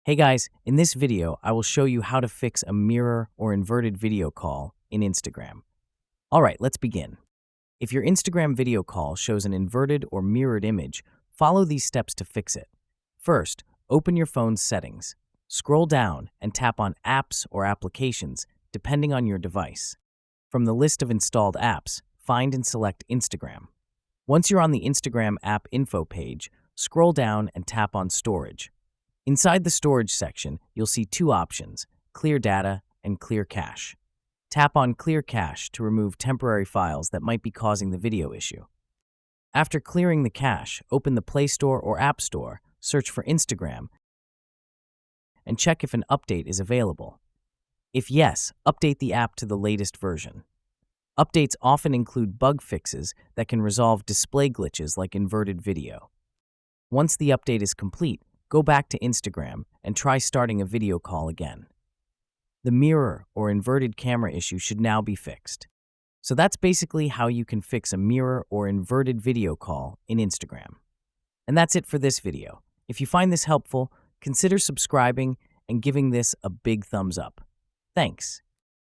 Hey guys, in this video, I will show you how to fix a mirror or inverted video call in Instagram. All right, let's begin. If your Instagram video call shows an inverted or mirrored image, follow these steps to fix it. First, open your phone's settings. Scroll down and tap on Apps or Applications, depending on your device. From the list of installed apps, find and select Instagram. Once you're on the Instagram app info page, scroll down and tap on Storage. Inside the storage section, you'll see two options, Clear Data and Clear Cache. Tap on Clear Cache to remove temporary files that might be causing the video issue. After clearing the cache, open the Play Store or App Store, search for Instagram, and check if an update is available. If yes, update the app to the latest version. Updates often include bug fixes that can resolve display glitches like inverted video. Once the update is complete, go back to Instagram and try starting a video call again. The mirror or inverted camera issue should now be fixed. So that's basically how you can fix a mirror or inverted video call in Instagram. And that's it for this video. If you find this helpful, consider subscribing and giving this a big thumbs up. Thanks.